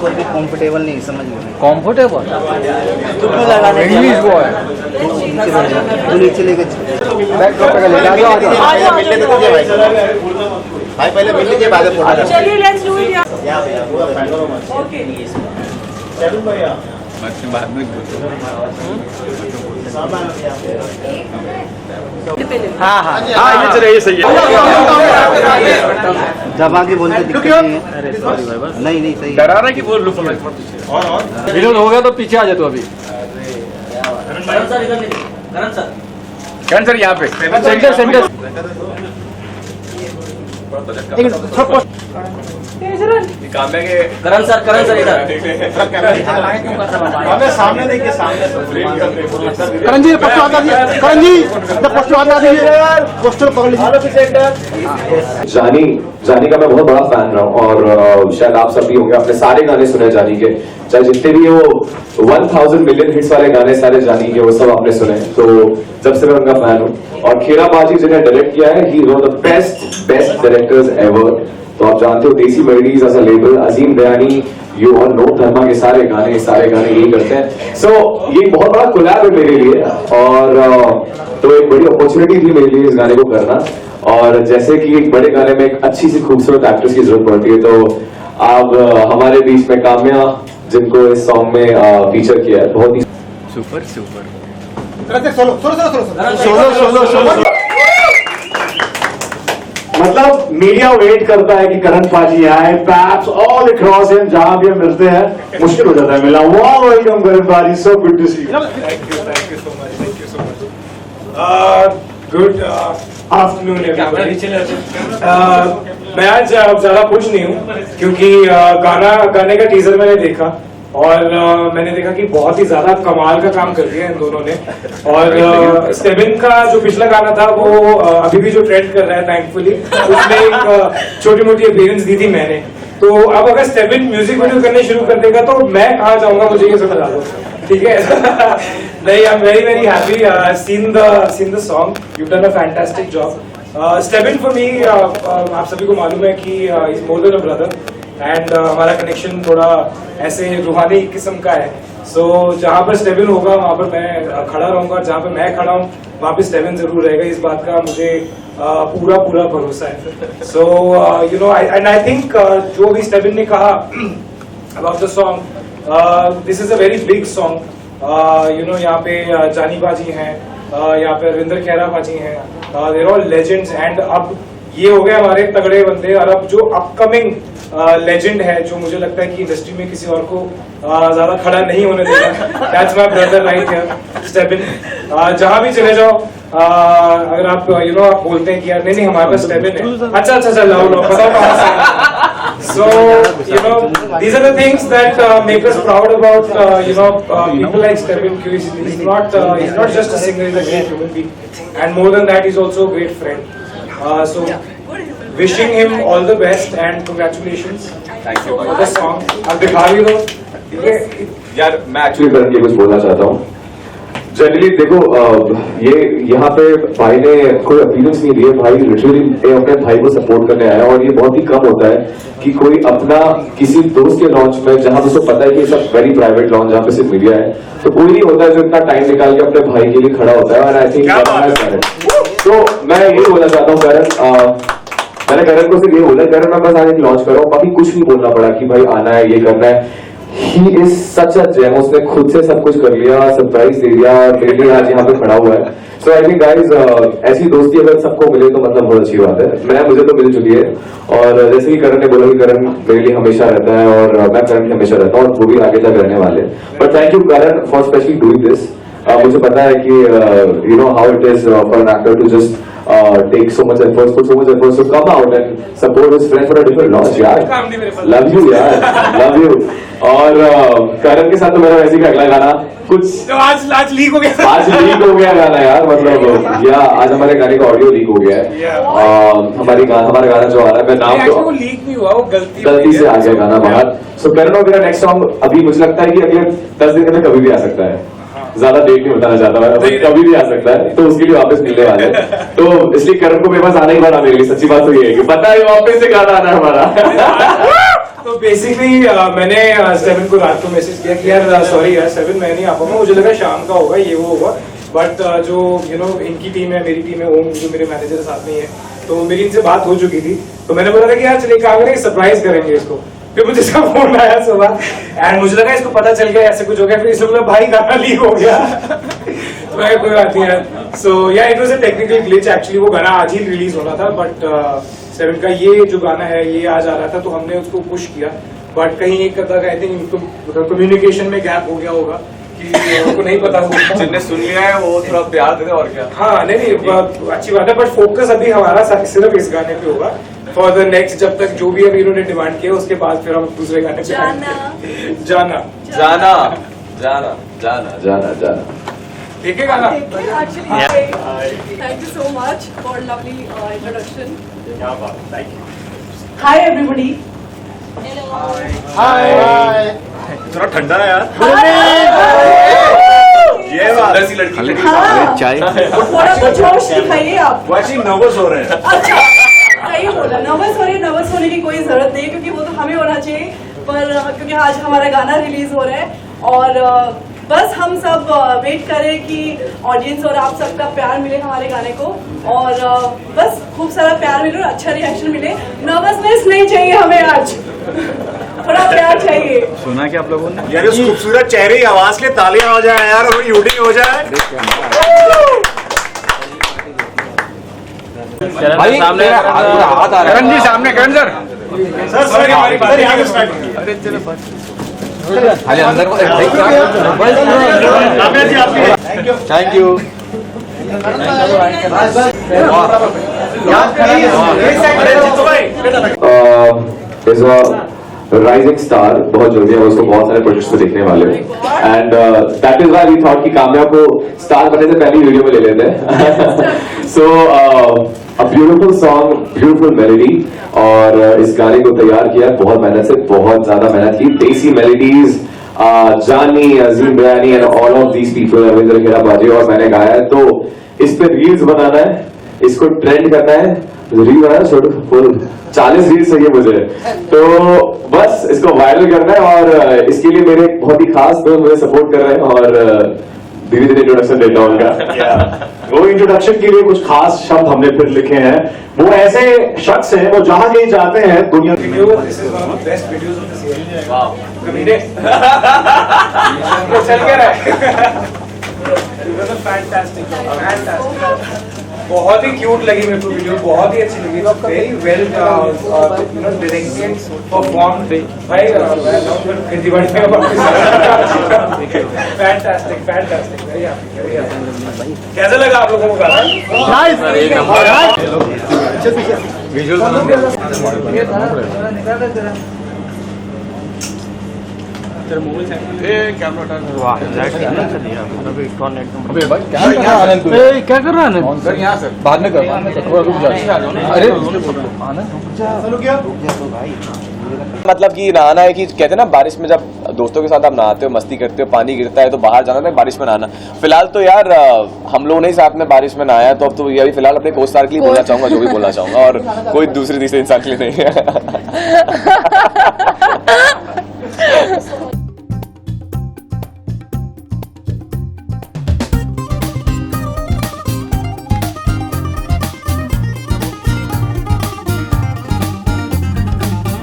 ऊपर भी कंफर्टेबल नहीं, समझ लो। कंफर्टेबल इंग्लिश बॉय तो नीचे लेके बैक ड्रॉप पे ले जाओ। मिलने तो दीजिए भाई, पहले मिल लीजिए, बाद में फोटो। चलिए लेट्स डू इट ओके। बाद में हाँ हाँ ये चलिए, ये सही है। जब आगे बोलते दिक्कत नहीं है। अरे सॉरी भाई, बस नहीं नहीं सही डरा रहा है कि बोल लो। विनोद हो गया तो पीछे आ जाए तो अभी। करण सर यहाँ पे सेंटर सेंटर। करण सर इधर हमें सामने देखिए, सामने करण जी पोस्टर हटा दीजिए, करण जी पोस्टर हटा दीजिए, पोस्टर पकड़ लीजिए। जानी का मैं बहुत बड़ा फैन रहा हूँ और शायद आप सब भी होंगे, आपने सारे गाने सुने जानी के, चाहे जितने भी वो 1000 मिलियन हिट्स वाले गाने सारे जानी के वो सब आपने सुने। तो जब से मैं उनका फैन हूँ। और खेरा बाजी जिन्हें डायरेक्ट किया है, he one of the best directors ever. तो आप जानते हो Desi melodies as a label, Azeem Dayani, you all know, Dharma के सारे गाने यही करते हैं। सो ये बहुत बड़ा कोलैब है मेरे लिए और तो एक बड़ी अपॉर्चुनिटी थी मेरे लिए इस गाने को करना। और जैसे कि एक बड़े गाने में एक अच्छी सी खूबसूरत एक्ट्रेस की जरूरत पड़ती है, तो आप हमारे बीच में काम्या, जिनको इस सॉन्ग में फीचर किया है, बहुत ही सुपर सुपर। मतलब मीडिया वेट करता है कि करण पाजी आए, पैप्स ऑल अक्रॉस हिम, जहां भी हम मिलते हैं मुश्किल हो जाता है मिलना। वाह वेलकम करण पाजी, so good to see you. Thank you so much. Good afternoon everybody. मैं आज ज्यादा खुश नहीं हूँ क्योंकि गाने का टीजर मैंने देखा और मैंने देखा कि बहुत ही ज्यादा कमाल का काम कर दिया इन दोनों ने। और स्टेबिन का जो पिछला गाना था वो अभी भी जो ट्रेंड कर रहा है थैंकफुली, उसमें एक छोटी मोटी अपीयरेंस दी थी मैंने। तो अब अगर स्टेबिन म्यूजिक वीडियो करने शुरू कर देगा तो मैं कहाँ जाऊंगा, मुझे ये सब बता दो, ठीक है? नहीं, I am very very happy seen the song, you done a fantastic job. Stebin for me, आप सभी को मालूम है कि is more than a brother and हमारा कनेक्शन थोड़ा ऐसे रूहानी किस्म का है। सो जहाँ पर स्टेबिन होगा वहाँ पर मैं खड़ा रहूंगा, जहाँ पर मैं खड़ा हूँ वहाँ पे स्टेबिन जरूर रहेगा, इस बात का मुझे पूरा भरोसा है। So you know and I think जो भी स्टेबिन ने कहा about the song, this is a very big song. You know यहाँ पे जानी बाजी हैं, यहाँ पे रविंदर खेरा बाजी हैं, देयर ऑल लेजेंड्स। एंड अब ये हो गए हमारे तगड़े बंदे, और अब जो अपकमिंग लेजेंड है जो मुझे लगता है कि इंडस्ट्री में किसी और को ज्यादा खड़ा नहीं होने देगा, that's my brother right here, Stebin. जहां भी चले जाओ, अगर आप यू नो आप बोलते हैं कि यार नहीं हमारे पास स्टेबिन है, अच्छा लाओ बताओ कहां से। So you know these are the things that make us proud about people like Stephen Q. He's not just a singer, he's a great human being, and more than that he's also a great friend. So wishing him all the best and congratulations for the song. अब दिखा भी दो यार। मैं actually करण के कुछ बोलना चाहता हूँ। जनरली देखो, ये यहाँ पे भाई ने कोई अपीयरेंस नहीं दिए, भाई लिटरली अपने भाई को सपोर्ट करने आया। और ये बहुत ही कम होता है कि कोई अपना किसी दोस्त के लॉन्च में, जहां पे उसको पता है कि सब वेरी प्राइवेट लॉन्च, जहां पे सिर्फ मीडिया है, तो कोई नहीं होता है जो इतना टाइम निकाल के अपने भाई के लिए खड़ा होता है। और आई थिंक तो मैं ये बोलना चाहता हूँ करण, मैंने करण को सिर्फ ये बोला, करण मैं बस आज एक लॉन्च कर रहा हूँ, बाकी कुछ नहीं बोलना पड़ा कि भाई आना है, ये करना है। He is such a gem, उसने खुद से सब कुछ कर लिया, सरप्राइज दे दिया, मेरे लिए आज यहाँ पे खड़ा हुआ है। So I think guys, ऐसी दोस्ती अगर सबको मिले तो मतलब बहुत अच्छी बात है। मुझे तो मिल चुकी है, और जैसे कि करण ने बोला कि करण मेरे लिए हमेशा रहता है और मैं करण के हमेशा रहता हूँ, और वो भी आगे तक रहने वाले। But thank you Karan for specially doing this. मुझे पता है कि you know how it is for an actor to just take so much efforts, put so much efforts to come out and support his friend for a different launch. यार love you यार, love you। और करण के साथ तो मेरा वैसे ही अगला गाना कुछ तो आज लीक हो गया, गाना यार, मतलब या आज हमारे गाने का ऑडियो लीक हो गया है। हमारा गाना जो आ रहा है, मैं नाम तो लीक नहीं हुआ, वो गलती से आ गया गाना बाहर। सो करण और मेरा नेक्स्ट सॉन्ग अभी मुझे लगता है कि अगले 10 दिन में कभी भी आ सकता है, ज्यादा डेट नहीं बताना चाहता मैं, कभी भी आ सकता है, तो उसके लिए वापस मिलने वाले हैं। तो इसलिए करण को मेरे पास आना ही पड़ा मेरे लिए, सच्ची बात तो ये है कि पता है वापस से गाना आना है हमारा। तो तो बेसिकली मैंने सेवन को रात को मैसेज किया कि यार सॉरी यार सेवन मैं नहीं आ पाऊंगा, मुझे लगा शाम का होगा ये वो होगा, बट जो इनकी टीम है मेरी टीम है, ओम जो मेरे मैनेजर साथ में ही है, तो मेरी इनसे बात हो चुकी थी, तो मैंने बोला था कि यार चलिए काम करेंगे सरप्राइज करेंगे इसको। फिर मुझे इसका फोन आया सुबह एंड मुझे लगा इसको पता चल गया ऐसे कुछ हो गया, फिर इसने बोला भाई गाना लीक हो गया। तो मैं कोई बात नहीं यार। सो या it was a technical glitch, actually वो गाना आज ही रिलीज होना था, बट सेवन का ये जो गाना है ये आज आ रहा था, तो हमने उसको पुश किया, बट कहीं एक तक आई थिंक कम्युनिकेशन में गैप हो गया होगा कि उनको नहीं पता होगा। जिनने सुन लिया है वो थोड़ा प्यार दे और क्या। हाँ नहीं अच्छी बात है, बट फोकस अभी हमारा सिर्फ इस गाने पे होगा फॉर द नेक्स्ट, जब तक जो भी अभी इन्होंने डिमांड किया उसके बाद फिर हम दूसरे गाने पे जाना जाना जाना जाना जाना जाना जाना ठीक है गाना। Thank you so much for lovely introduction. Hi everybody. थोड़ा ठंडा है यार। ये सुंदर सी लड़की लगी। हाँ, चाय थोड़ा कुछ जोश दिखाइए आप। वाची नर्वस हो रहे हैं। अच्छा सही बोला, नर्वस होने की कोई जरूरत नहीं, क्योंकि वो तो हमें होना चाहिए, पर क्योंकि आज हमारा गाना रिलीज हो रहा है और बस हम सब वेट करें कि ऑडियंस और आप सबका प्यार मिले हमारे गाने को, और बस खूब सारा प्यार मिले और अच्छा रिएक्शन मिले। नर्वसनेस नहीं चाहिए हमें आज, थोड़ा प्यार चाहिए। सुना क्या आप लोगों ने? यार उस खूबसूरत चेहरे की आवाज के तालियां हो जाए यार, और शूटिंग हो जाए। भाई सामने हाथ आ रहा है। करण जी सामने, करण सर। सर हमारी बात यहाँ पे स्टार्ट कीजिए। अरे अंदर thank you. Is a rising star, बहुत जल्दी हम उसको बहुत सारे प्रोजेक्ट्स में देखने वाले हैं, and that is why we thought कि काम्या को स्टार बनने से पहले वीडियो में ले लेते हैं। So a beautiful song, beautiful melody, और इस गाने को तैयार किया बहुत मेहनत से, बहुत ज्यादा मेहनत की। देसी melodies, Jaani, Azeem Bayani and all of these people, Ravindra Kheda बाजी और मैंने गाया है। तो इस पे रील्स बनाना है, इसको ट्रेंड करना है, रील बनाना फुल 40 रील्स चाहिए मुझे, तो बस इसको वायरल करना है, और इसके लिए मेरे बहुत ही खास दोस्त मुझे सपोर्ट कर रहे हैं, और धीरे धीरे इंट्रोडक्शन देता हूँ उनका। वो इंट्रोडक्शन के लिए कुछ खास शब्द हमने फिर लिखे हैं। वो ऐसे शख्स हैं, वो जहां कहीं जाते हैं दुनिया Video, this is one of the best videos of this year. वाह। कमीने। चल क्या रहा है? It was a fantastic. बहुत ही क्यूट लगी मेरे को वीडियो, बहुत ही अच्छी लगी, वेरी वेल डायरेक्टेड, परफॉर्म्ड। भाई खेती बाड़ी में वापस fantastic fantastic, very happy very happy. कैसा लगा आप लोगों को गाना? क्या कर रहा है आनंद? सर यहाँ सर बाद में कर, रुक जा। अरे मतलब कि नहाना है कि कहते हैं ना, बारिश में जब दोस्तों के साथ आप नहाते हो, मस्ती करते हो, पानी गिरता है तो बाहर जाना था, बारिश में नहाना। फिलहाल तो यार हम लोग नहीं साथ में बारिश में नहाया, तो अब तो ये अभी फिलहाल अपने को स्टार के लिए बोलना चाहूंगा, जो भी बोलना चाहूंगा, और कोई दूसरे तीसरे इंसान के लिए नहीं है।